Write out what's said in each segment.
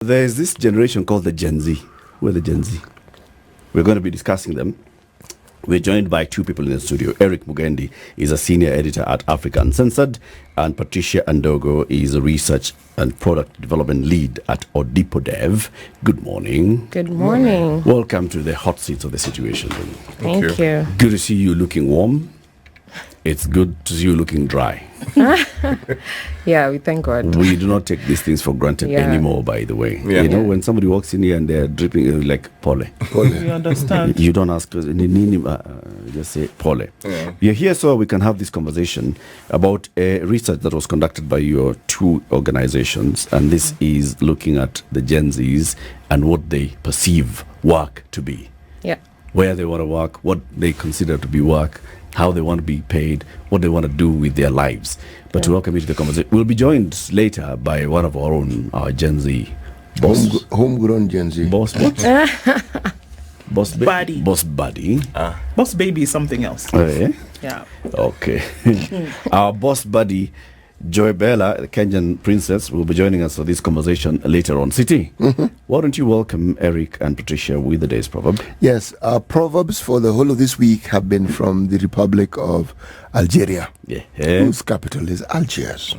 There's this generation called the Gen Z. We're the Gen Z. We're going to be discussing them. We're joined by two people in the studio. Eric Mugendi is a senior editor at Africa Uncensored, and Patricia Andago is a research and product development lead at ODIPODEV. Good morning. Good morning. Welcome to the hot seats of the situation. Thank you. Good to see you looking warm. It's good to see you looking dry. Yeah, we thank God. We do not take these things for granted anymore, by the way. Yeah. You know, when somebody walks in here and they're dripping like pole. You understand? You don't ask, just say pole. Yeah. You're here so we can have this conversation about a research that was conducted by your two organizations, and this is looking at the Gen Zs and what they perceive work to be. Yeah. Where they want to work, what they consider to be work, how they want to be paid, what they want to do with their lives. But to welcome you to the conversation, we'll be joined later by one of our own, Gen Z boss. Homegrown Gen Z. Boss what? Boss Buddy. Boss buddy. Boss baby is something else. Oh, yeah? Yeah. Okay. Our boss buddy, Joy Bella, the Kenyan princess, will be joining us for this conversation later on. City, why don't you welcome Eric and Patricia with the day's proverb? Yes, our proverbs for the whole of this week have been from the Republic of Algeria, Yeah. whose capital is Algiers.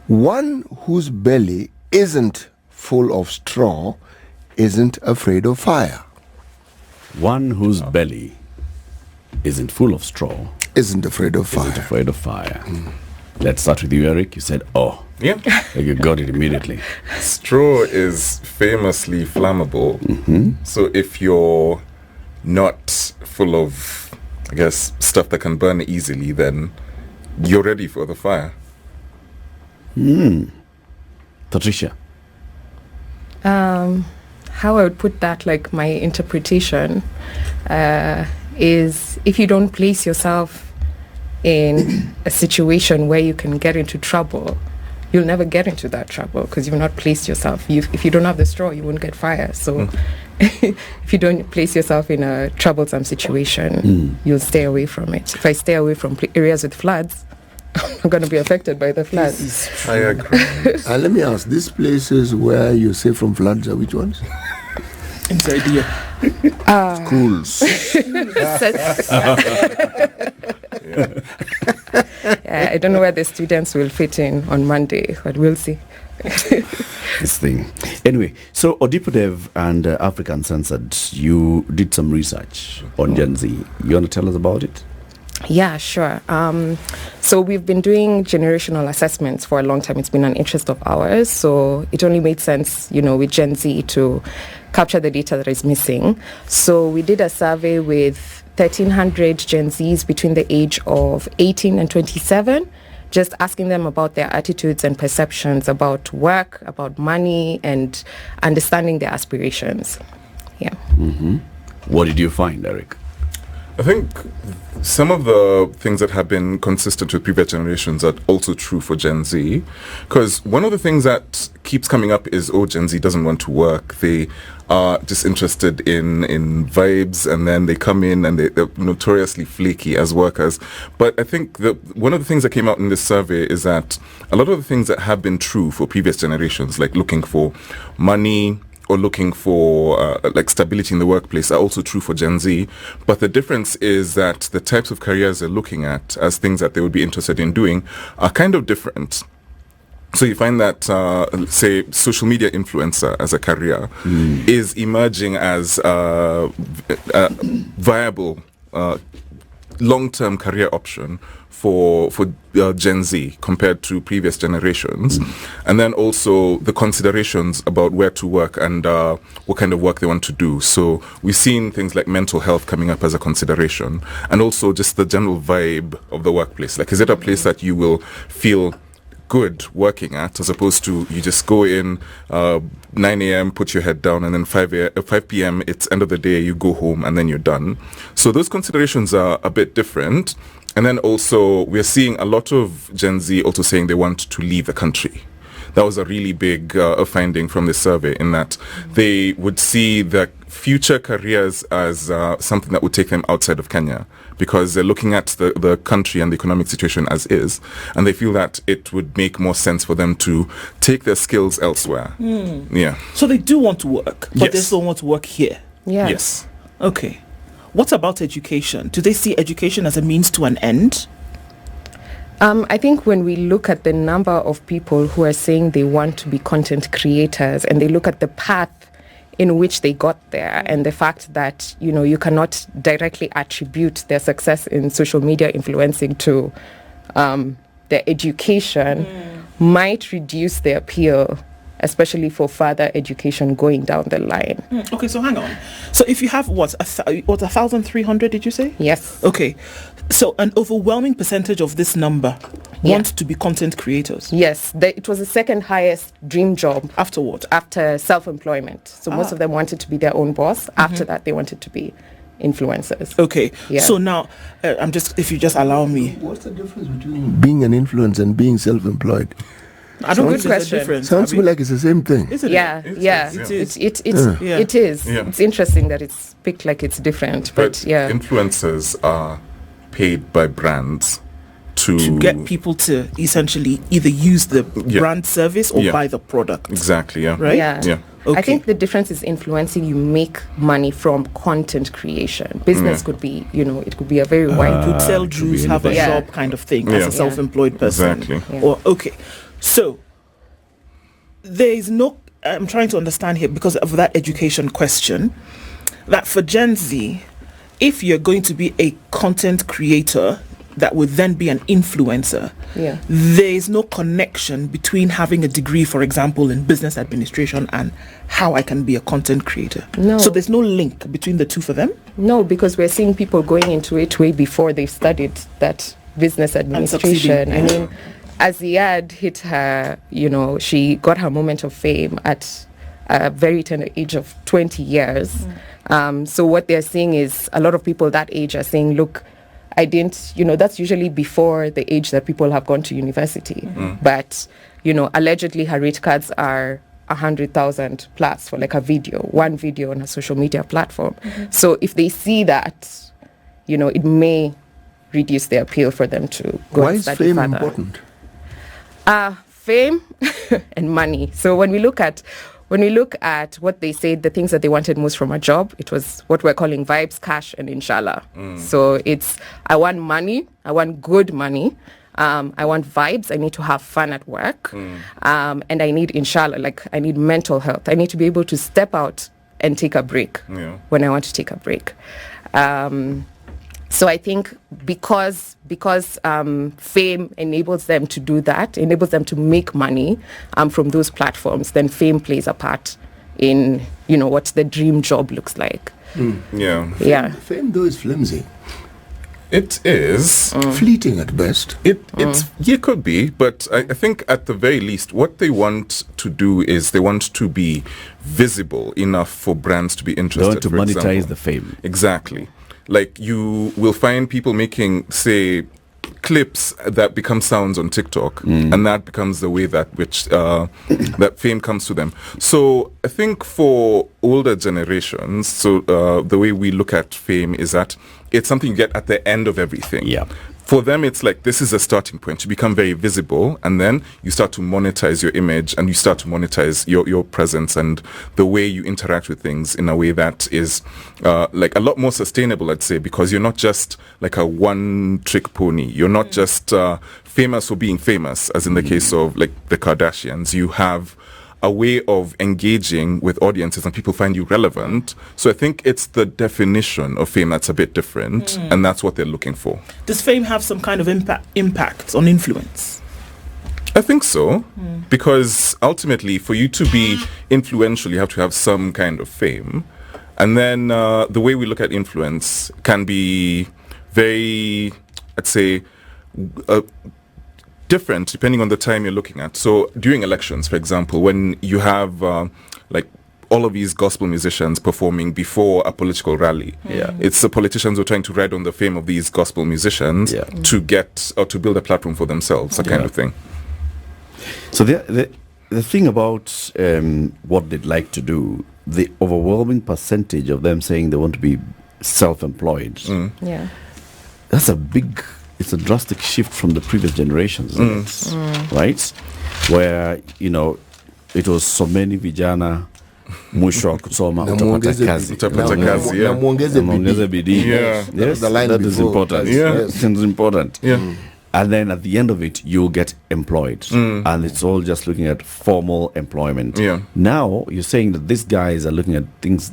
One whose belly isn't full of straw isn't afraid of fire. One whose belly isn't full of straw Isn't afraid of isn't fire. afraid of fire. Let's start with you, Eric. You said, oh. Yeah. You got it immediately. Straw is famously flammable. So if you're not full of, I guess, stuff that can burn easily, then you're ready for the fire. Patricia. How I would put that, like my interpretation, is if you don't place yourself in a situation where you can get into trouble, you'll never get into that trouble because you've not placed yourself. If you don't have the straw, you won't get fire. So if you don't place yourself in a troublesome situation, you'll stay away from it. If I stay away from areas with floods, I'm going to be affected by the floods. I agree. And let me ask, these places where you say from floods are which ones? Inside here. Schools. I don't know where the students will fit in on Monday, but we'll see. This thing. Anyway, so ODIPODEV and Africa Uncensored, you did some research on Gen Z. You want to tell us about it? Yeah, sure. So we've been doing generational assessments for a long time. It's been an interest of ours. So it only made sense, with Gen Z to capture the data that is missing. So we did a survey with 1,300 Gen Zs between the age of 18 and 27, just asking them about their attitudes and perceptions about work, about money, and understanding their aspirations. Yeah. What did you find, Eric? I think some of the things that have been consistent with previous generations are also true for Gen Z. Because one of the things that keeps coming up is, Gen Z doesn't want to work. They are just interested in vibes, and then they come in and they're notoriously flaky as workers. But I think one of the things that came out in this survey is that a lot of the things that have been true for previous generations, like looking for money, or looking for like stability in the workplace, are also true for Gen Z. But the difference is that the types of careers they're looking at as things that they would be interested in doing are kind of different. So you find that, say, social media influencer as a career is emerging as a viable long-term career option for Gen Z compared to previous generations. And then also the considerations about where to work and what kind of work they want to do. So we've seen things like mental health coming up as a consideration, and also just the general vibe of the workplace. Like, is it a place that you will feel good working at, as opposed to you just go in 9 a.m., put your head down, and then 5 p.m., it's end of the day, you go home, and then you're done. So those considerations are a bit different. And then also we're seeing a lot of Gen Z also saying they want to leave the country. That was a really big finding from this survey, in that they would see the future careers as something that would take them outside of Kenya, because they're looking at the country and the economic situation as is, and they feel that it would make more sense for them to take their skills elsewhere. Yeah. So they do want to work, but they Yes. still want to work here. Yeah. Yes. Okay. What about education? Do they see education as a means to an end? I think when we look at the number of people who are saying they want to be content creators, and they look at the path in which they got there, and the fact that, you know, you cannot directly attribute their success in social media influencing to their education, might reduce the appeal, especially for further education going down the line. Okay, so hang on. So if you have 1,300, did you say? Yes. Okay. So an overwhelming percentage of this number want to be content creators. Yes. It was the second highest dream job After what? after self-employment. So most of them wanted to be their own boss. After that, they wanted to be influencers. Okay. Yeah. So now, if you just allow me. What's the difference between being an influencer and being self-employed? I don't think Good there's a question. difference. Sounds to me like it's the same thing. Isn't Yeah, it? yeah. It is. It Yeah. is. Yeah. It's interesting that it's picked like it's different, but yeah. Influencers are paid by brands To get people to essentially either use the Yeah. brand service or Yeah. buy the product. Exactly, yeah. Right? Yeah. Yeah. Okay. I think the difference is influencing. You make money from content creation. Business Yeah. could be, you know, it could be a very wide. Could sell could juice, be have a anything. Yeah. shop kind of thing Yeah. as a Yeah. self-employed person. Exactly. Yeah. Or okay. So there is no, I'm trying to understand here because of that education question, that for Gen Z, if you're going to be a content creator that would then be an influencer, Yeah. there is no connection between having a degree, for example, in business administration and how I can be a content creator. No. So there's no link between the two for them. No, because we're seeing people going into it way before they've studied that business administration. succeeding, I mean, as the ad hit her, you know, she got her moment of fame at a very tender age of 20 years. So what they're seeing is a lot of people that age are saying, look, I didn't, you know, that's usually before the age that people have gone to university. But, you know, allegedly her rate cards are 100,000 plus for like one video on a social media platform. So if they see that, you know, it may reduce the appeal for them to go Why and is study fame further. important? Fame and money. So when we look at what they said, the things that they wanted most from a job, it was what we're calling vibes, cash, and inshallah. So it's, I want money, I want good money, I want vibes, I need to have fun at work, and I need inshallah, like I need mental health. I need to be able to step out and take a break when I want to take a break. So I think because fame enables them to do that, enables them to make money from those platforms, then fame plays a part in, you know, what the dream job looks like. Yeah. Yeah. Fame, though, is flimsy. It is. Fleeting at best. It could be, but I think at the very least, what they want to do is they want to be visible enough for brands to be They interested. want to for monetize example. the fame. Exactly. Like you will find people making, say, clips that become sounds on TikTok, and that becomes the way that which that fame comes to them. So I think for older generations, so the way we look at fame is that it's something you get at the end of everything. Yeah. For them, it's like this is a starting point. You become very visible, and then you start to monetize your image, and you start to monetize your presence and the way you interact with things in a way that is like a lot more sustainable, I'd say, because you're not just like a one-trick pony. You're not just famous for being famous, as in the case of like the Kardashians. You have a way of engaging with audiences and people find you relevant. So I think it's the definition of fame that's a bit different, and that's what they're looking for. Does fame have some kind of impact on influence? I think so, because ultimately for you to be influential, you have to have some kind of fame. And then the way we look at influence can be very, I'd say, different depending on the time you're looking at. So during elections, for example, when you have like all of these gospel musicians performing before a political rally, it's the politicians who are trying to ride on the fame of these gospel musicians to get or to build a platform for themselves, that kind of thing. So the thing about what they'd like to do, the overwhelming percentage of them saying they want to be self-employed, Yeah. that's it's a drastic shift from the previous generations, isn't it? Right? Where, it was so many vijana mwisho wa kusoma utapata kazi. Yeah. Muongeze bidii. Yeah. Yes, The line that is before. important. Yeah. It's important. Yeah. And then at the end of it, you'll get employed. And it's all just looking at formal employment. Yeah. Now, you're saying that these guys are looking at things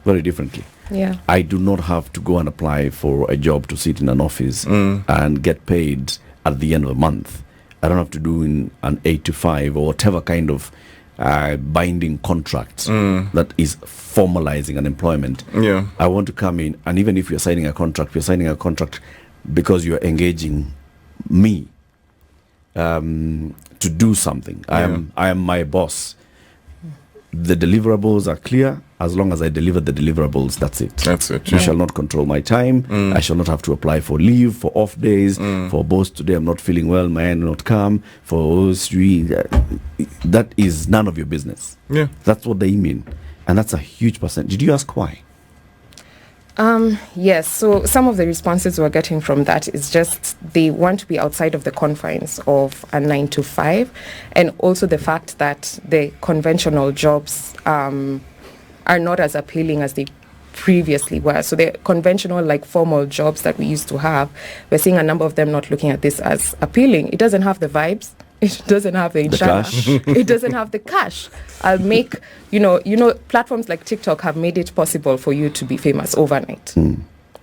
very differently. Yeah. I do not have to go and apply for a job to sit in an office and get paid at the end of the month. I don't have to do in an 8 to 5 or whatever kind of binding contract that is formalizing an employment. Yeah. I want to come in, and even if you're signing a contract, because you're engaging me to do something. I am my boss. The deliverables are clear. As long as I deliver the deliverables, that's it. That's it. You shall not control my time. I shall not have to apply for leave, for off days, for boss today I'm not feeling well, my hand will not come, for that is none of your business. Yeah. That's what they mean. And that's a huge percent. Did you ask why? Yes, so some of the responses we're getting from that is just they want to be outside of the confines of a 9 to 5, and also the fact that the conventional jobs are not as appealing as they previously were. So the conventional, like formal jobs that we used to have, we're seeing a number of them not looking at this as appealing. It doesn't have the vibes. It doesn't have the inshallah. It doesn't have the cash. I'll make, platforms like TikTok have made it possible for you to be famous overnight.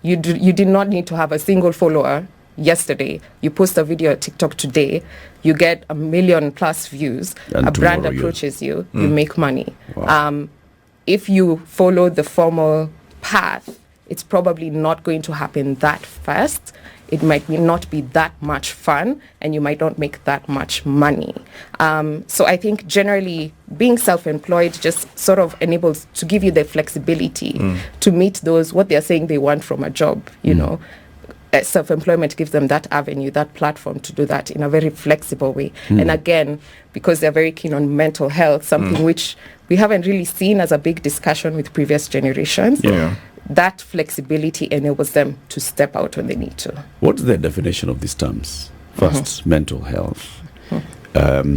You did not need to have a single follower yesterday. You post a video at TikTok today, you get 1 million plus views. And a brand tomorrow approaches you, you make money. Wow. If you follow the formal path, it's probably not going to happen that fast. It might not be that much fun, and you might not make that much money. So I think generally being self-employed just sort of enables to give you the flexibility to meet what they're saying they want from a job, Self-employment gives them that avenue, that platform to do that in a very flexible way. And again, because they're very keen on mental health, something which we haven't really seen as a big discussion with previous generations. Yeah. That flexibility enables them to step out when they need to. What's the definition of these terms? First, mental health.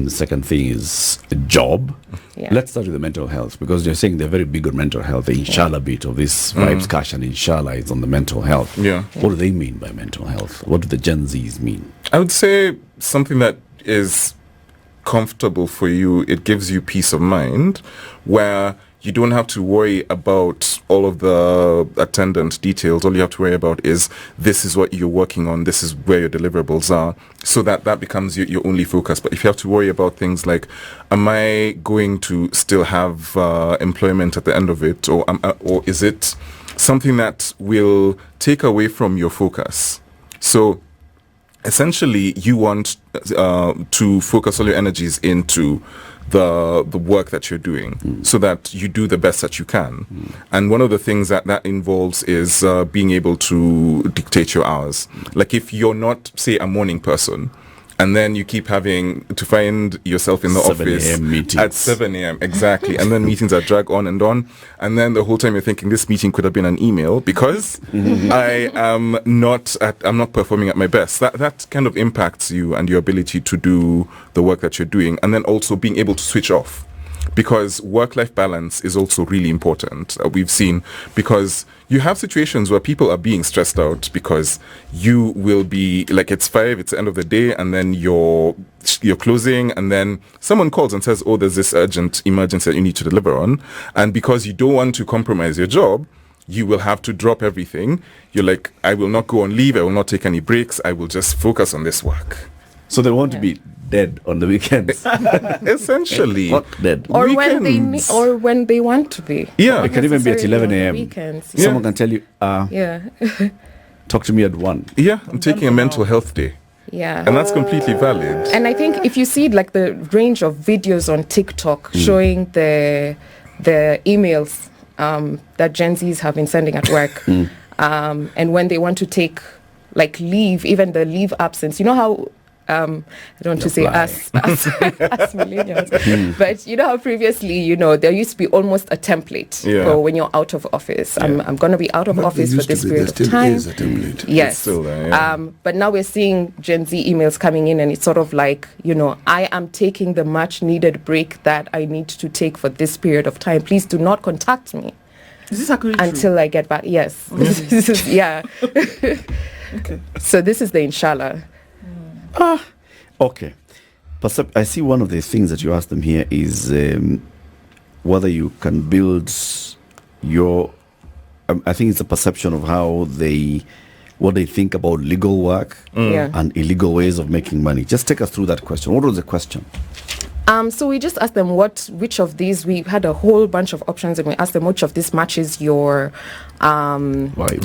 Second thing is a job. Yeah. Let's start with the mental health, because you're saying they're very big on mental health. The inshallah bit of this vibes cash and inshallah is on the mental health. Yeah. What do they mean by mental health? What do the Gen Zs mean? I would say something that is comfortable for you. It gives you peace of mind, where you don't have to worry about all of the attendant details. All you have to worry about is this is what you're working on, this is where your deliverables are, so that becomes your only focus. But if you have to worry about things like, am I going to still have employment at the end of it, or is it something that will take away from your focus? So essentially, you want to focus all your energies into the work that you're doing, so that you do the best that you can. And one of the things that involves is being able to dictate your hours. Like if you're not, say, a morning person, and then you keep having to find yourself in the 7 office a.m. meetings. at 7 a.m. Exactly. And then meetings are drag on. And then the whole time you're thinking this meeting could have been an email because I'm not performing at my best. That kind of impacts you and your ability to do the work that you're doing. And then also being able to switch off, because work-life balance is also really important. We've seen, because you have situations where people are being stressed out because you will be like, it's 5, it's the end of the day, and then you're closing, and then someone calls and says, oh, there's this urgent emergency that you need to deliver on. And because you don't want to compromise your job, you will have to drop everything. You're like, I will not go on leave, I will not take any breaks, I will just focus on this work. So they want to be dead on the weekends. Essentially. Not dead. Or Weekends. when they want to be. Yeah. It can even be at Necessarily 11 on the a.m. weekends. Yeah. Someone can tell you, Yeah. talk to me at 1. Yeah, I'm taking a mental health day. Yeah. And that's completely valid. And I think if you see like the range of videos on TikTok showing the emails that Gen Zs have been sending at work, and when they want to take like leave, even the leave absence, you know how I don't want to say Apply. us millennials, but you know how previously, there used to be almost a template Yeah. for when you're out of office. I'm going to be out of But office there for used to this be, period there of still time. is a template. Yes. It's still there, yeah. But now we're seeing Gen Z emails coming in, and it's sort of like, I am taking the much needed break that I need to take for this period of time. Please do not contact me Is this actually until I get back. Yes. This is, yeah. true? Okay. So this is the inshallah. Okay. I see one of the things that you asked them here is whether you can build your. I think it's a perception of what they think about legal work Yeah. and illegal ways of making money. Just take us through that question. What was the question? So we just asked them which of these. We had a whole bunch of options, and we asked them which of this matches your Why?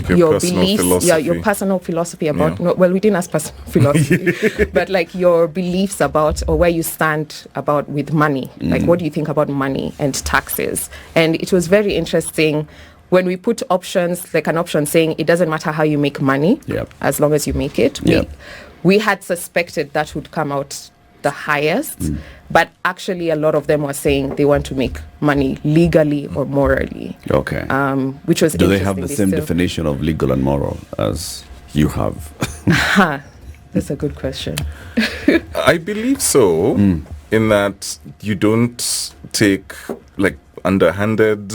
Your personal beliefs, philosophy. your personal philosophy about. Yeah. No, well, we didn't ask personal philosophy, but like your beliefs about or where you stand about with money. Like, what do you think about money and taxes? And it was very interesting when we put options, like an option saying it doesn't matter how you make money, Yep. as long as you make it. Yep. We had suspected that would come out the highest, but actually a lot of them were saying they want to make money legally or morally, Okay. which was Do they interesting. have the same still- definition of legal and moral as you have? That's a good question. I believe so, in that you don't take like underhanded.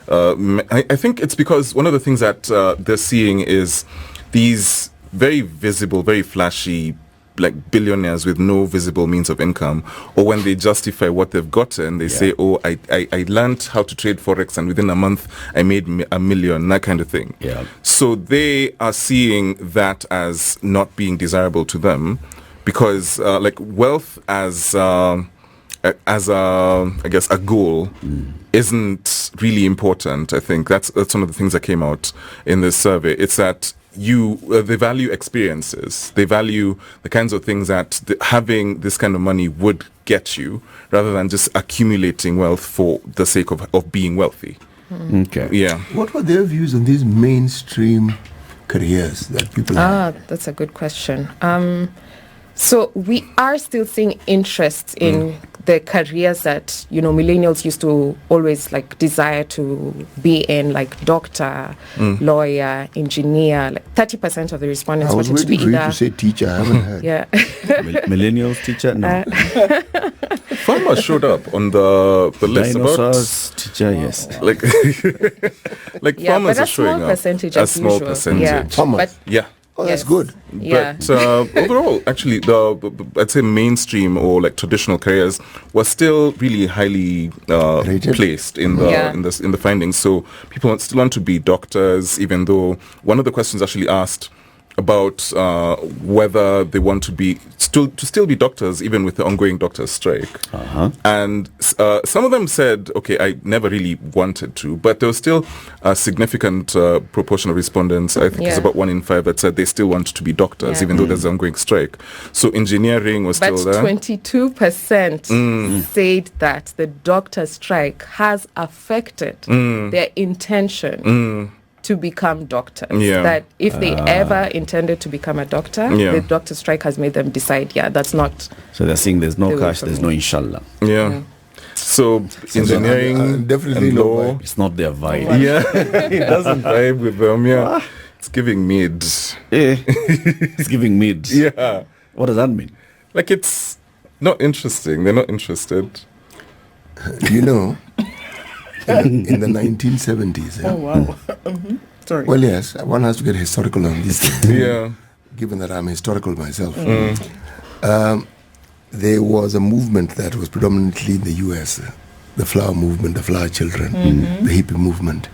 I think it's because one of the things that they're seeing is these very visible, very flashy, like billionaires with no visible means of income, or when they justify what they've gotten, they say, "Oh, I learned how to trade forex, and within a month I made $1 million," that kind of thing. Yeah. So they are seeing that as not being desirable to them, because like wealth as I guess a goal isn't really important. I think that's one of the things that came out in this survey. It's that they value experiences. They value the kinds of things that having this kind of money would get you, rather than just accumulating wealth for the sake of being wealthy. Okay. Yeah. What were their views on these mainstream careers that people have? That's a good question. So we are still seeing interest in the careers that millennials used to always like desire to be in, like doctor, lawyer, engineer. Like 30% of the respondents I was wanted to be waiting for you either. to say teacher. I haven't heard. Yeah. Millennials teacher? No. Farmer showed up on the list Dinosaurs teacher, yes. about like like Yeah, farmers but are a small showing up. percentage A as small usual. percentage. Yeah. Farmers. But Yeah. Oh, that's yes. good. Yeah. But overall, actually, I'd say mainstream or like traditional careers were still really highly Rated? placed in the Yeah. in the findings. So people still want to be doctors, even though one of the questions actually asked about whether they want to still be doctors even with the ongoing doctors strike. And some of them said, okay, I never really wanted to, but there was still a significant proportion of respondents, I think it's about 1 in 5, that said they still want to be doctors Yeah. even though there's an ongoing strike. So engineering was But still there. 22% said that the doctor strike has affected their intention to become doctors. Yeah. That if they ever intended to become a doctor, Yeah. the doctor strike has made them decide, that's not. So they're saying there's no They were cash, from there's me. no inshallah. Yeah. So engineering definitely and no law. vibe. It's not their vibe. Yeah, it doesn't vibe with them. Yeah, it's giving mid. It's giving mid. Yeah, What does that mean? like it's not interesting. They're not interested. You know, in the 1970s. Oh wow. Sorry. Well, yes, one has to get historical on this thing, Yeah. given that I'm historical myself. There was a movement that was predominantly in the US, the flower movement, the flower children, the hippie movement.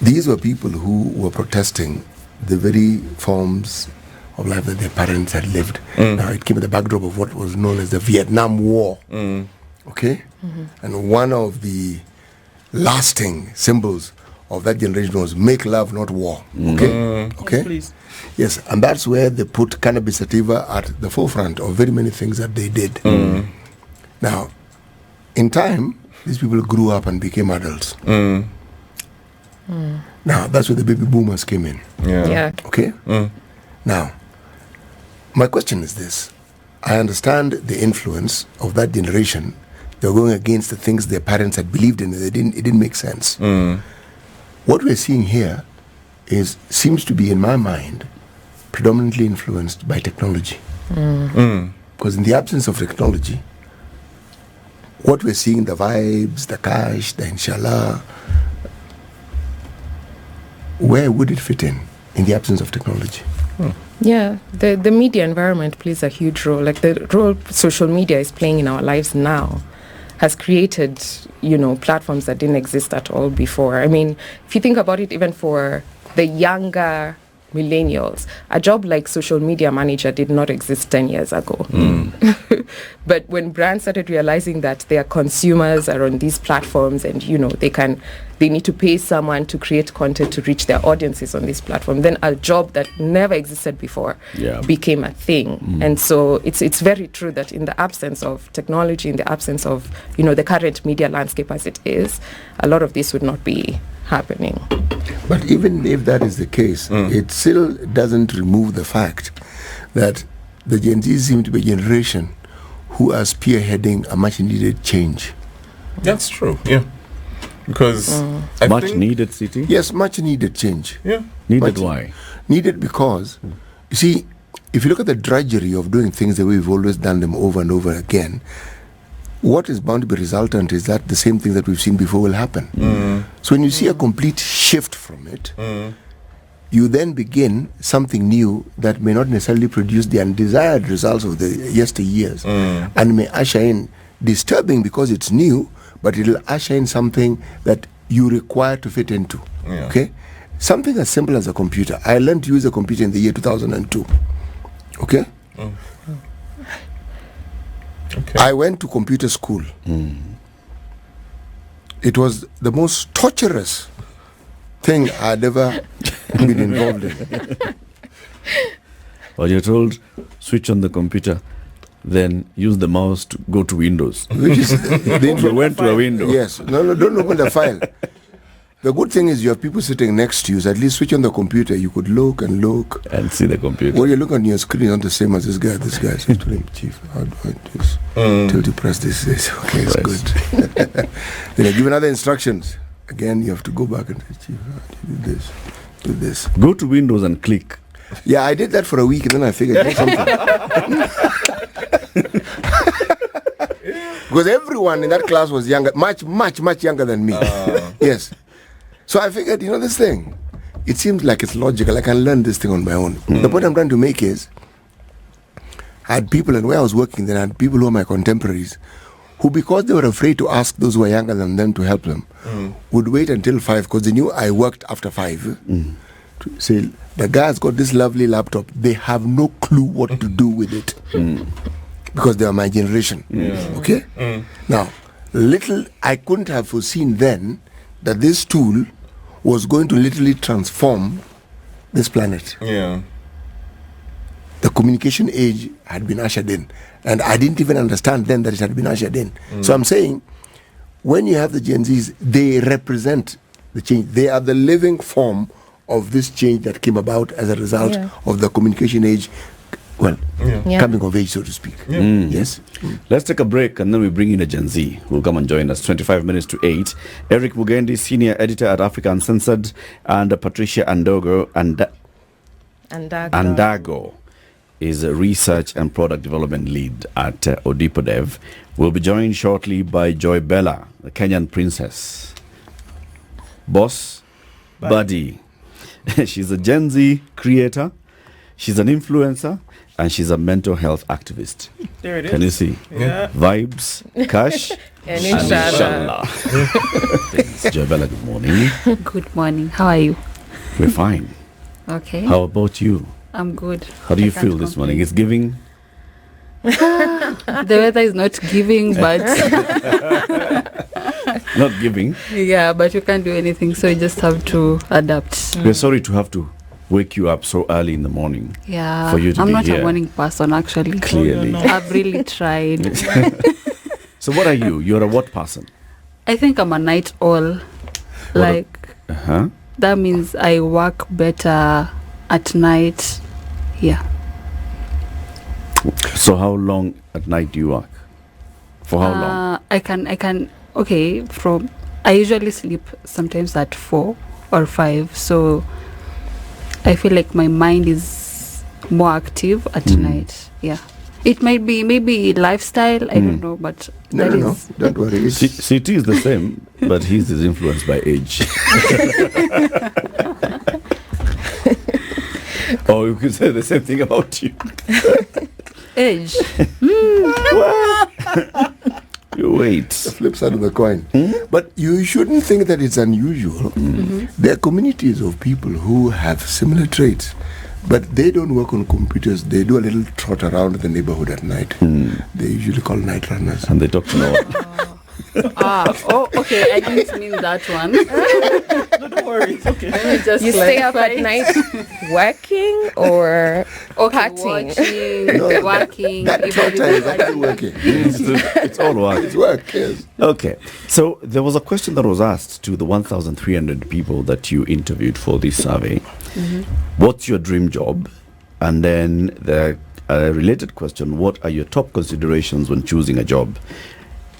These were people who were protesting the very forms of life that their parents had lived. Now, it came at the backdrop of what was known as the Vietnam War. Okay? And one of the lasting symbols of that generation was make love, not war. Okay? Okay? Please. Yes, and that's where they put cannabis sativa at the forefront of very many things that they did. Now, in time, these people grew up and became adults. Now, that's where the baby boomers came in. Yeah. Yeah. Okay? Now, My question is this. I understand the influence of that generation. They're going against the things their parents had believed in. It didn't make sense. What we're seeing here seems to be, in my mind, predominantly influenced by technology. Because in the absence of technology, what we're seeing, the vibes, the cash, the inshallah, where would it fit in the absence of technology? Yeah, the media environment plays a huge role. Like the role social media is playing in our lives now has created, platforms that didn't exist at all before. I mean, if you think about it, even for the younger millennials, a job like social media manager did not exist 10 years ago. But when brands started realizing that their consumers are on these platforms and, they need to pay someone to create content to reach their audiences on this platform, then a job that never existed before became a thing. And so it's very true that in the absence of technology, in the absence of, the current media landscape as it is, a lot of this would not be happening. But even if that is the case, it still doesn't remove the fact that the Gen Z seem to be a generation who are spearheading a much needed change. That's true, yeah. Because much needed, City? Yes, much needed change. Yeah. Needed why? Needed because, you see, if you look at the drudgery of doing things the way we've always done them over and over again, what is bound to be resultant is that the same thing that we've seen before will happen. So when you see a complete shift from it, you then begin something new that may not necessarily produce the undesired results of the yesteryears, and may usher in disturbing because it's new, but it'll usher in something that you require to fit into. Okay? Something as simple as a computer. I learned to use a computer in the year 2002. Okay? Okay. I went to computer school. It was the most torturous thing I'd ever been involved in. Well, you're told, switch on the computer, then use the mouse to go to Windows. Which is You went to a window. Yes. No, don't open the file. The good thing is you have people sitting next to you, so at least switch on the computer. You could look and look. And see the computer. What you look on your screen is not the same as this guy. This guy says to him, Chief, how do I do this? Till you press this. Okay, it's good. Then I give another instructions. Again, you have to go back and say, Chief, how do you do this? Do this. Go to Windows and click. Yeah, I did that for a week and then I figured, something. Because everyone in that class was younger, much younger than me. Yes. So I figured, this thing, it seems like it's logical. I can learn this thing on my own. The point I'm trying to make is, I had people, and where I was working, then I had people who are my contemporaries, who, because they were afraid to ask those who are younger than them to help them, would wait until 5, because they knew I worked after 5, to say, the guy's got this lovely laptop. They have no clue what to do with it. Because they are my generation. Okay? Now, little I couldn't have foreseen then that this tool was going to literally transform this planet. Yeah. The communication age had been ushered in. And I didn't even understand then that it had been ushered in. So I'm saying, when you have the Gen Zs, they represent the change. They are the living form of this change that came about as a result of the communication age, coming of age, so to speak. Yes. Let's take a break and then we bring in a Gen Z who will come and join us. 25 minutes to 8. Eric Mugendi, senior editor at Africa Uncensored, and Patricia Andago is a research and product development lead at ODIPODEV. We'll be joined shortly by Joy Bella, the Kenyan princess. Boss, buddy. She's a Gen Z creator. She's an influencer. And she's a mental health activist. There it is. Can you see? Yeah. Vibes, cash, and inshallah. Joy Bella, good morning. Good morning. How are you? We're fine. Okay. How about you? I'm good. How do you feel this morning? It's giving? The weather is not giving, but... Not giving? Yeah, but you can't do anything, so you just have to adapt. We're sorry to have to wake you up so early in the morning. Yeah. For you to I'm be not here. A morning person, actually. Clearly. I've really tried. So what are you? You're a what person? I think I'm a night owl. That means I work better at night. Yeah. So how long at night do you work? For how long? I can. Okay, I usually sleep sometimes at 4 or 5. So I feel like my mind is more active at night. Yeah. It might be maybe lifestyle. I don't know, but No, don't worry. CT is the same, but his is influenced by age. Or you could say the same thing about you. age. You wait. The flip side of the coin. But you shouldn't think that it's unusual. There are communities of people who have similar traits, but they don't work on computers. They do a little trot around the neighborhood at night. They usually call night runners. And they talk to no one. Okay. I didn't mean that one. No, don't worry. It's okay. Let me just You stay up clarify. at night working or partying? Watching, working. That if trotter is everything- actually working. It's all work. It's work, yes. Okay, so there was a question that was asked to the 1,300 people that you interviewed for this survey. What's your dream job? And then the related question, what are your top considerations when choosing a job?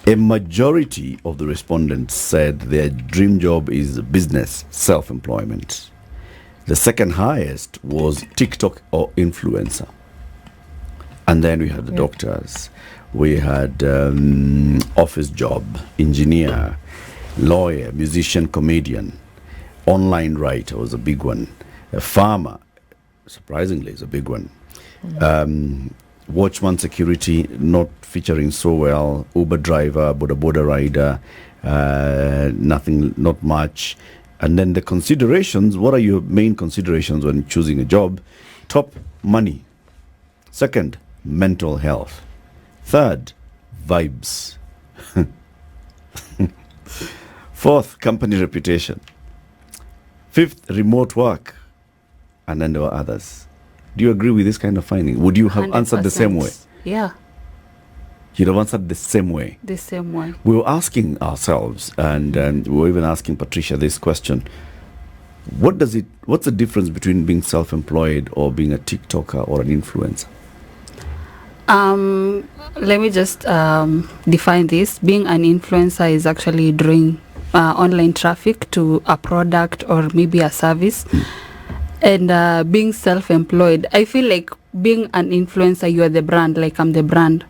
A majority of the respondents said their dream job is business, self-employment. The second highest was TikTok or influencer. And then we had the doctors. We had office job, engineer, lawyer, musician, comedian. Online writer was a big one. A farmer, surprisingly, is a big one. Watchman security, not featuring so well. Uber driver, boda rider, nothing, not much. And then the considerations, what are your main considerations when choosing a job? Top, money. Second, mental health. Third, vibes. Fourth, company reputation. Fifth, remote work. And then there were others. Do you agree with this kind of finding? Would you have answered the same way? Yeah, You'd have answered the same way. the same way. We were asking ourselves, and we were even asking Patricia this question. What's the difference between being self-employed or being a TikToker or an influencer? Let me just define this. Being an influencer is actually drawing online traffic to a product or maybe a service. And being self-employed, I feel like being an influencer, you are the brand, like I'm the brand.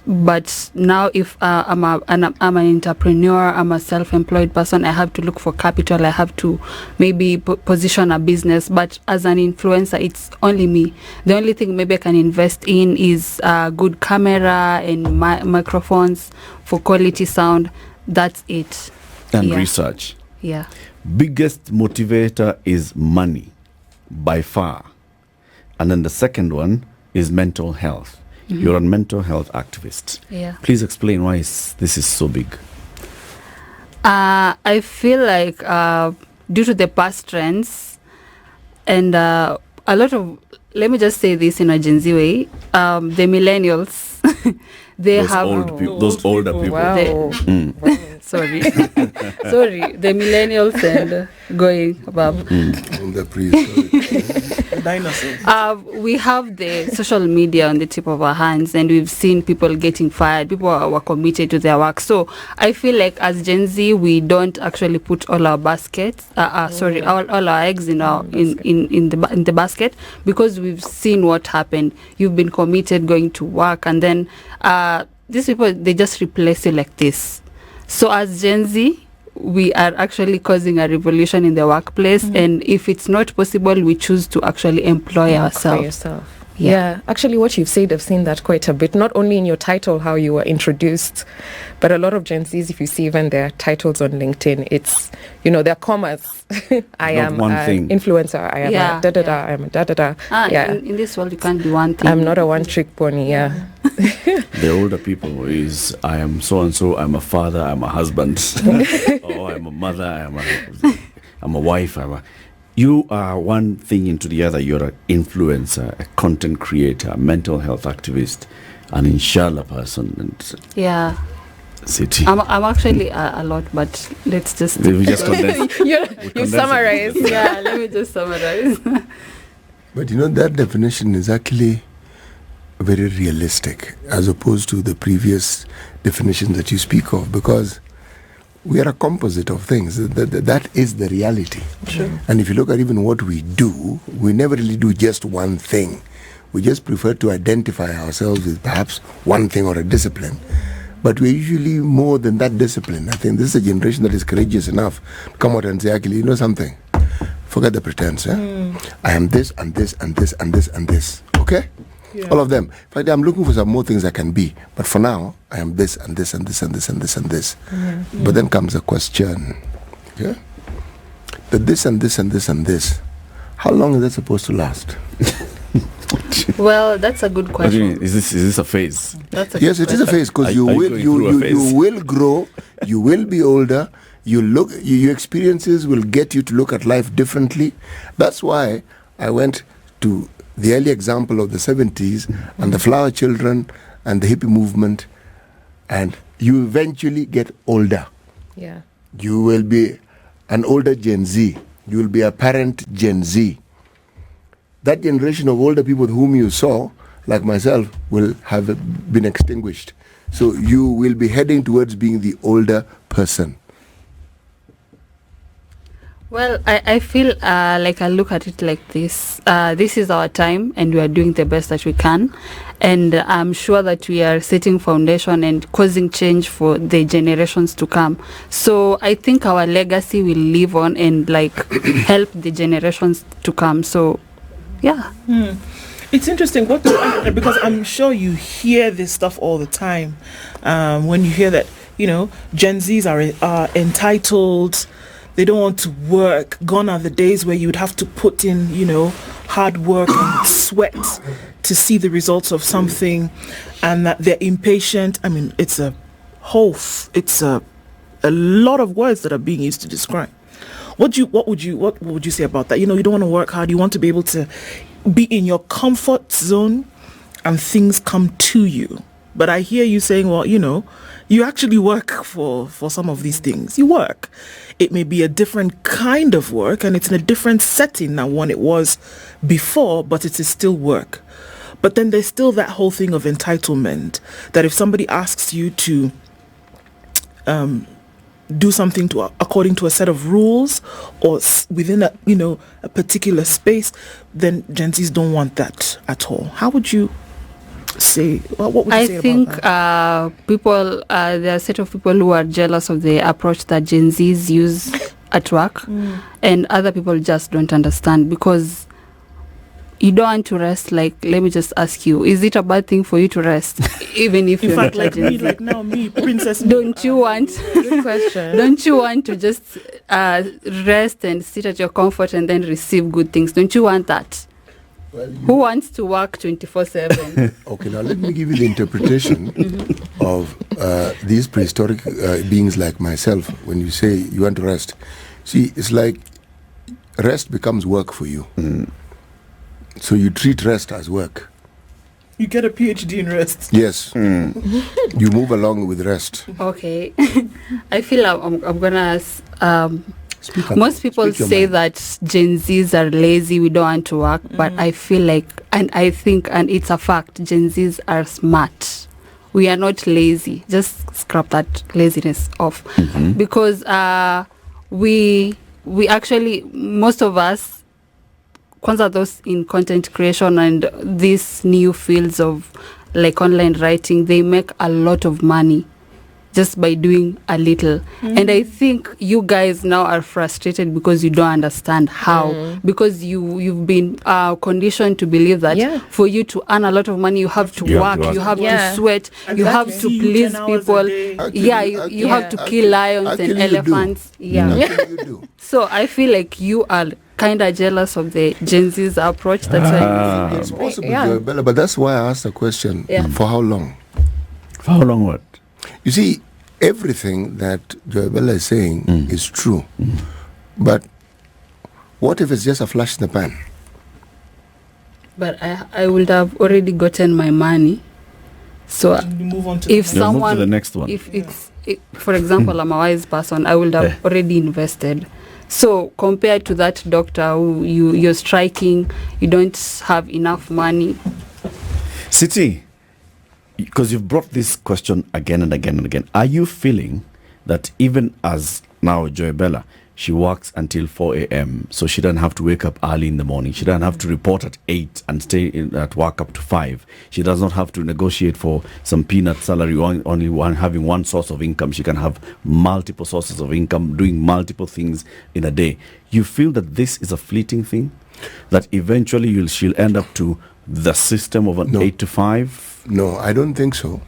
But now if I'm an entrepreneur, I'm a self-employed person, I have to look for capital, I have to maybe position a business. But as an influencer, it's only me. The only thing maybe I can invest in is a good camera and microphones for quality sound. That's it. And Yeah. research. Yeah. Biggest motivator is money, by far. And then the second one is mental health. You're a mental health activist. Yeah. Please explain why this is so big. I feel like due to the past trends and a lot of, let me just say this in a Gen Z way, the millennials, they Those have... old people, those older people. Wow. Sorry. Sorry, the millennials and going above. On the prehistoric. Dinosaurs. We have the social media on the tip of our hands, and we've seen people getting fired. People were committed to their work. So I feel like as Gen Z, we don't actually put all our baskets. All our eggs in the basket, because we've seen what happened. You've been committed going to work, and then these people, they just replace you like this. So as Gen Z, we are actually causing a revolution in the workplace, and if it's not possible, we choose to actually employ ourselves. For yourself. Yeah, actually what you've said, I've seen that quite a bit, not only in your title, how you were introduced, but a lot of Gen Zs, if you see even their titles on LinkedIn, it's, their commas. I am an influencer, I am a da-da-da, I am a da-da-da. In this world, you can't be one thing. I'm not a one-trick pony, The older people is, I am so-and-so, I'm a father, I'm a husband, or I'm a mother, I'm a wife, You are one thing into the other. You're an influencer, a content creator, a mental health activist, an inshallah person. And city. I'm actually a lot, but let's just... We just condense. you summarize. Let me just summarize. But that definition is actually very realistic as opposed to the previous definition that you speak of, because we are a composite of things. That is the reality. Sure. And if you look at even what we do, we never really do just one thing. We just prefer to identify ourselves with perhaps one thing or a discipline. But we're usually more than that discipline. I think this is a generation that is courageous enough to come out and say, actually, you know something? Forget the pretense. I am this and this and this and this and this. Okay? Yeah. All of them. In fact, I'm looking for some more things I can be. But for now, I am this and this and this and this and this and this. But then comes a question. Yeah? The this and this and this and this. How long is that supposed to last? Well, that's a good What do you question. mean? Is this a phase? That's a Yes, good it is a phase, because you Are you will going through a you phase? will grow, you will be older, your experiences will get you to look at life differently. That's why I went to the early example of the 70s and the flower children and the hippie movement, and you eventually get older. Yeah. You will be an older Gen Z. You will be a parent Gen Z. That generation of older people whom you saw, like myself, will have been extinguished. So you will be heading towards being the older person. Well, I feel like I look at it like this. This is our time, and we are doing the best that we can. And I'm sure that we are setting foundation and causing change for the generations to come. So I think our legacy will live on and like help the generations to come. So, yeah. It's interesting because I'm sure you hear this stuff all the time. When you hear that, Gen Zs are entitled. They don't want to work. Gone are the days where you would have to put in, hard work and sweat to see the results of something, and that they're impatient. I mean, it's a lot of words that are being used to describe. What would you say about that? You don't want to work hard. You want to be able to be in your comfort zone and things come to you. But I hear you saying, well, you actually work for some of these things. You work. It may be a different kind of work, and it's in a different setting than one it was before, but it is still work. But then there's still that whole thing of entitlement, that if somebody asks you to do something according to a set of rules or within a particular space, then Gen Zs don't want that at all. How would you say? What would you say think about that? people, there are a set of people who are jealous of the approach that Gen Zs use at work, and other people just don't understand, because you don't want to rest. Like, let me just ask you, is it a bad thing for you to rest, even if In you're fact, not like a Gen me, Z? like now me, Princess. Don't you want? Good question. Don't you want to just rest and sit at your comfort and then receive good things? Don't you want that? Well, Who wants to work 24/7? Okay, now let me give you the interpretation of these prehistoric beings like myself. When you say you want to rest, see, it's like rest becomes work for you. So you treat rest as work. You get a PhD in rest. Yes. You move along with rest. Okay. I feel I'm gonna Speak up. most people Speak your say mind. that Gen Zs are lazy, we don't want to work, but I feel like, and I think, and it's a fact, Gen Zs are smart. We are not lazy. Just scrap that laziness off, because we actually, most of us, kwanza those in content creation and these new fields of like online writing, they make a lot of money just by doing a little. And I think you guys now are frustrated because you don't understand how, because you've been conditioned to believe that for you to earn a lot of money, you have to work, you have to sweat, And you you have have to to please 10 hours a people. day. Actually, You have to kill lions and actually you do. elephants. Actually, you do. So I feel like you are kind of jealous of the Gen Z's approach. That's why. It's possible, Yeah. Joy Bella, but that's why I asked the question. Yeah. For how long? For how long? What? You see, everything that Joy Bella is saying is true. But what if it's just a flash in the pan? But I would have already gotten my money. So You move on to if the next. Move to someone, the next one. if for example, I'm a wise person, I would have already invested. So compared to that doctor who you're striking, you don't have enough money. City, because you've brought this question again and again and again, are you feeling that even as now Joy Bella, she works until 4 a.m., so she doesn't have to wake up early in the morning. She doesn't have to report at 8 and stay at work up to 5. She does not have to negotiate for some peanut salary, having one source of income. She can have multiple sources of income, doing multiple things in a day. You feel that this is a fleeting thing? That eventually she'll end up to the system of an 8 to 5? No, I don't think so.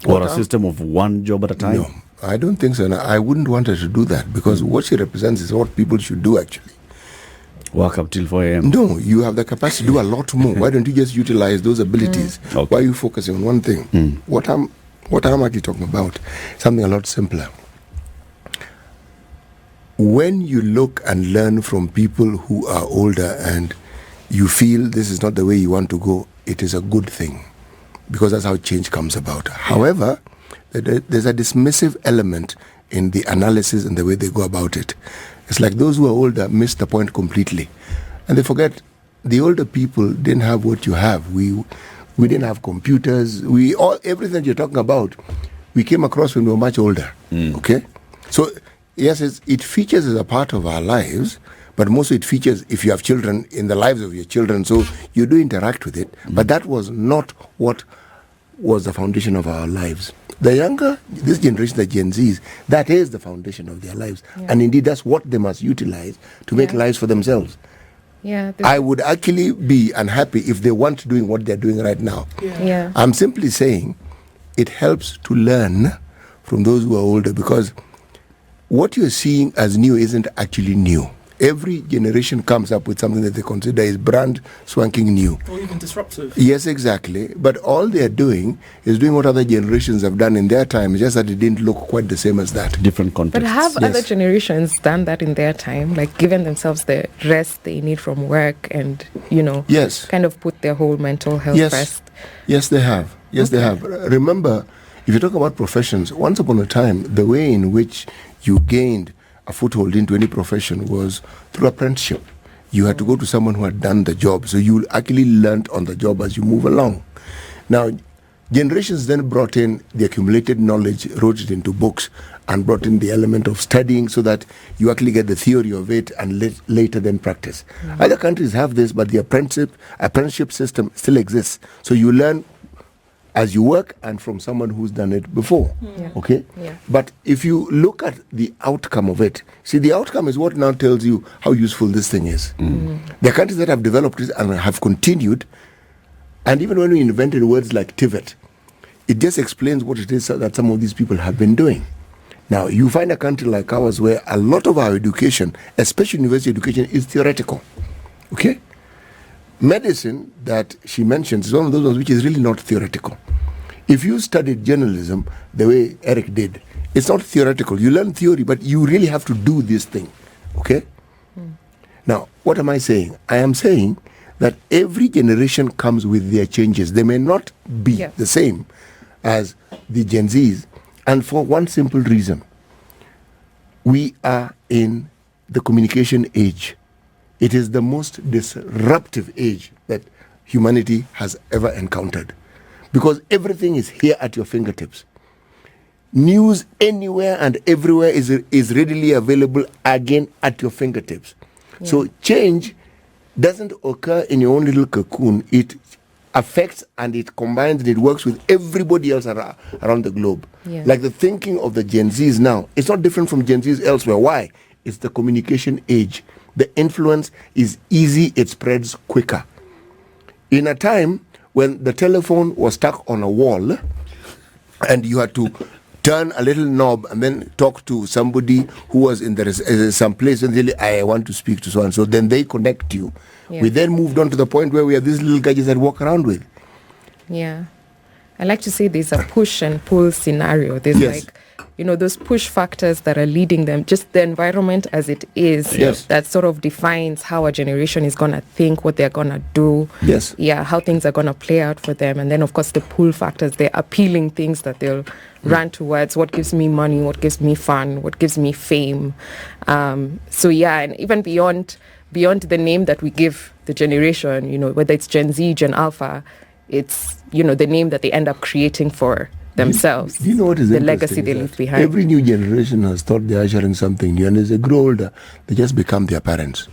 Or a system of one job at a time? No, I don't think so. And I wouldn't want her to do that, because what she represents is what people should do, actually. Work up till 4 a.m.? No, you have the capacity to do a lot more. Why don't you just utilize those abilities? Okay. Why are you focusing on one thing? What I'm actually talking about, something a lot simpler. When you look and learn from people who are older and you feel this is not the way you want to go, it is a good thing, because that's how change comes about. However, there's a dismissive element in the analysis and the way they go about it. It's like those who are older miss the point completely, and they forget the older people didn't have what you have. We didn't have computers. Everything you're talking about, we came across when we were much older. Okay, so yes, it features as a part of our lives, but mostly it features if you have children in the lives of your children. So you do interact with it, but that was not what was the foundation of our lives. The younger, this generation, the Gen Zs, that is the foundation of their lives. Yeah. And indeed, that's what they must utilize to make lives for themselves. Yeah, I would actually be unhappy if they weren't doing what they're doing right now. Yeah. I'm simply saying it helps to learn from those who are older, because what you're seeing as new isn't actually new. Every generation comes up with something that they consider is brand swanking new. Or even disruptive. Yes, exactly. But all they're doing is doing what other generations have done in their time, just that it didn't look quite the same as that. Different contexts. But have other generations done that in their time, like given themselves the rest they need from work and, yes, kind of put their whole mental health first? Yes, they have. Yes, they have. Remember, if you talk about professions, once upon a time, the way in which you gained a foothold into any profession was through apprenticeship. You had to go to someone who had done the job, so you actually learned on the job as you move along. Now, generations then brought in the accumulated knowledge, wrote it into books, and brought in the element of studying so that you actually get the theory of it and later then practice. Other countries have this, but the apprenticeship system still exists. So you learn as you work and from someone who's done it before. Okay? Yeah. But if you look at the outcome of it, see, the outcome is what now tells you how useful this thing is. There are countries that have developed it and have continued, and even when we invented words like TVET, it just explains what it is that some of these people have been doing. Now, you find a country like ours where a lot of our education, especially university education, is theoretical. Okay? Medicine that she mentions is one of those ones which is really not theoretical. If you studied journalism the way Eric did, it's not theoretical. You learn theory, but you really have to do this thing. Okay? Now, what am I saying? I am saying that every generation comes with their changes. They may not be the same as the Gen Zs, and for one simple reason. We are in the communication age. It is the most disruptive age that humanity has ever encountered, because everything is here at your fingertips. News anywhere and everywhere is readily available again at your fingertips. So change doesn't occur in your own little cocoon. It affects and it combines and it works with everybody else around the globe. Like the thinking of the Gen Zs now, it's not different from Gen Zs elsewhere. Why? It's the communication age. The influence is easy, it spreads quicker. In a time when the telephone was stuck on a wall and you had to turn a little knob and then talk to somebody who was in some place and really, I want to speak to so-and-so, so then they connect you. We then moved on to the point where we have these little gadgets that walk around with. I like to say there's a push and pull scenario. There's those push factors that are leading them, just the environment as it is, that sort of defines how a generation is going to think, what they're going to do, how things are going to play out for them. And then, of course, the pull factors, they're appealing things that they'll run towards. What gives me money? What gives me fun? What gives me fame? And even beyond the name that we give the generation, whether it's Gen Z, Gen Alpha, it's, the name that they end up creating for themselves. Do you know what is the interesting? legacy they leave behind? Every new generation has thought they're ushering something new, and as they grow older, they just become their parents.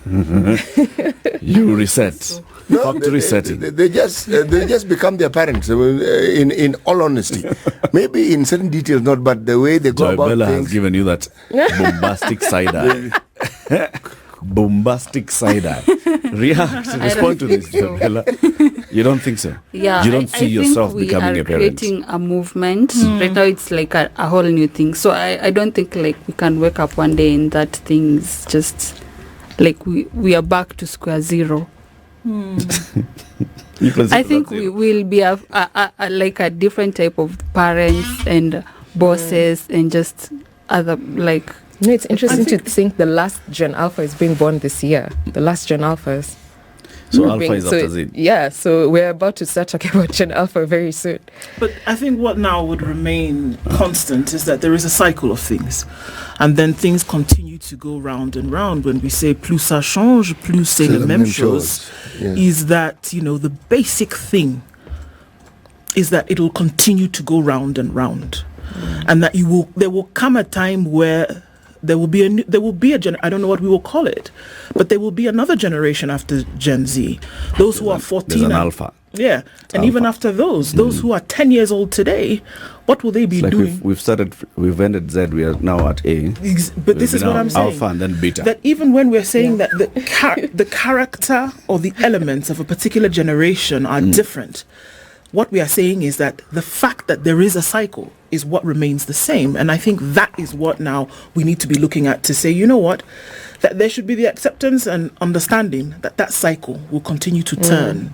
You reset. Factory setting. They just become their parents. In all honesty, maybe in certain details not, but the way they go Joy about Bella things. has given you that bombastic side eye. Bombastic side eye. Respond to this, Joy Bella. You don't think so? Yeah, You don't see yourself think becoming we a are parent. creating a movement. Right now it's like a whole new thing. So I don't think like we can wake up one day and that thing is just like we are back to square zero. I think we will be like a different type of parents and bosses and just other like. It's interesting to think the last Gen Alpha is being born this year. The last Gen Alphas. So Alpha is after Z. Yeah, so we're about to start talking about Gen Alpha very soon. But I think what now would remain constant is that there is a cycle of things. And then things continue to go round and round. When we say plus ça change, plus c'est la même chose, is that, the basic thing is that it'll continue to go round and round. And that there will come a time where there will be I don't know what we will call it, but there will be another generation after Gen Z. Those who are 14. There's an alpha. Yeah. And Alpha. even after those who are 10 years old today, what will they be Like doing? we've ended Z, we are now at A. But this is what I'm saying. Alpha and then beta. That even when we're saying that the character or the elements of a particular generation are different, what we are saying is that the fact that there is a cycle is what remains the same. And I think that is what now we need to be looking at to say, that there should be the acceptance and understanding that that cycle will continue to turn.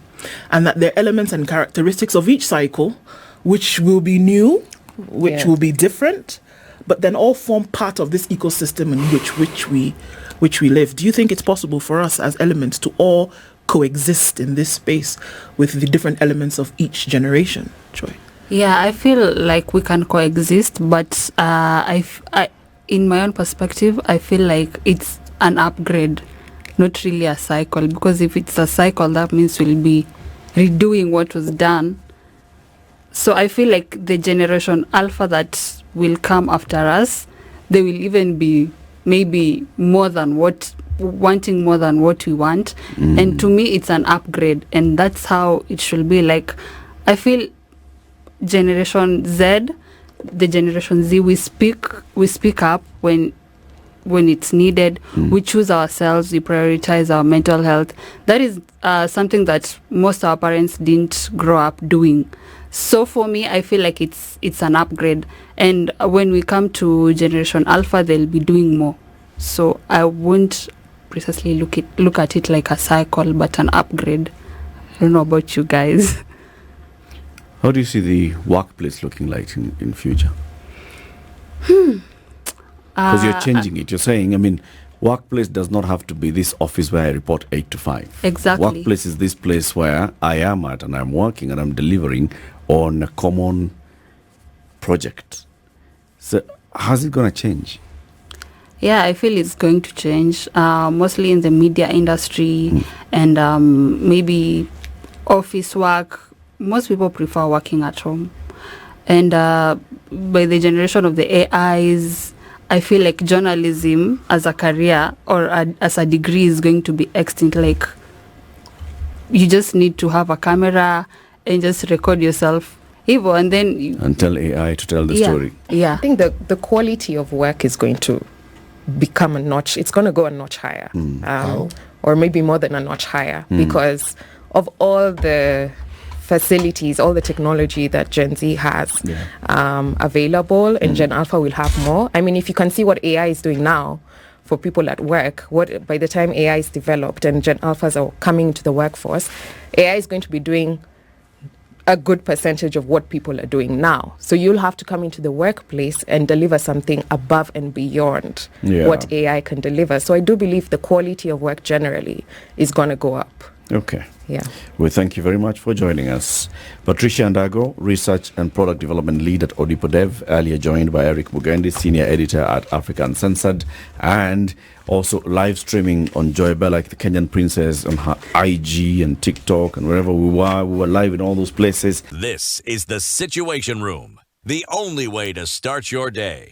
And that there are elements and characteristics of each cycle which will be new, which will be different, but then all form part of this ecosystem in which we live. Do you think it's possible for us as elements to all coexist in this space with the different elements of each generation, Joy? Yeah, I feel like we can coexist, but I, in my own perspective, I feel like it's an upgrade, not really a cycle. Because if it's a cycle, that means we'll be redoing what was done. So I feel like the generation Alpha that will come after us, they will even be maybe wanting more than what we want. And to me, it's an upgrade, and that's how it should be. Like, I feel Generation Z, the Generation Z, we speak up when it's needed. We choose ourselves, we prioritize our mental health. That is something that most of our parents didn't grow up doing. So for me, I feel like it's an upgrade. And when we come to Generation Alpha, they'll be doing more. So I won't precisely look at it like a cycle, but an upgrade. I don't know about you guys. How do you see the workplace looking like in future? Because you're changing it. You're saying, workplace does not have to be this office where I report 8 to 5. Exactly. Workplace is this place where I am at and I'm working and I'm delivering on a common project. So how's it going to change? Yeah, I feel it's going to change, mostly in the media industry and maybe office work. Most people prefer working at home. And by the generation of the AIs, I feel like journalism as a career or as a degree is going to be extinct. Like, you just need to have a camera and just record yourself. And then and tell AI to tell the story. Yeah. I think the quality of work is going to become a notch. It's going to go a notch higher. Or maybe more than a notch higher because of all the facilities, all the technology that Gen Z has available, and Gen Alpha will have more. If you can see what AI is doing now for people at work, by the time AI is developed and Gen Alphas are coming into the workforce, AI is going to be doing a good percentage of what people are doing now. So you'll have to come into the workplace and deliver something above and beyond what AI can deliver. So I do believe the quality of work generally is going to go up. Okay. Yeah. We thank you very much for joining us. Patricia Andago, Research and Product Development Lead at ODIPODEV, earlier joined by Eric Mugendi, Senior Editor at Africa Uncensored, and also live streaming on Joybell, like the Kenyan Princess, on her IG and TikTok and wherever we were. We were live in all those places. This is The Situation Room, the only way to start your day.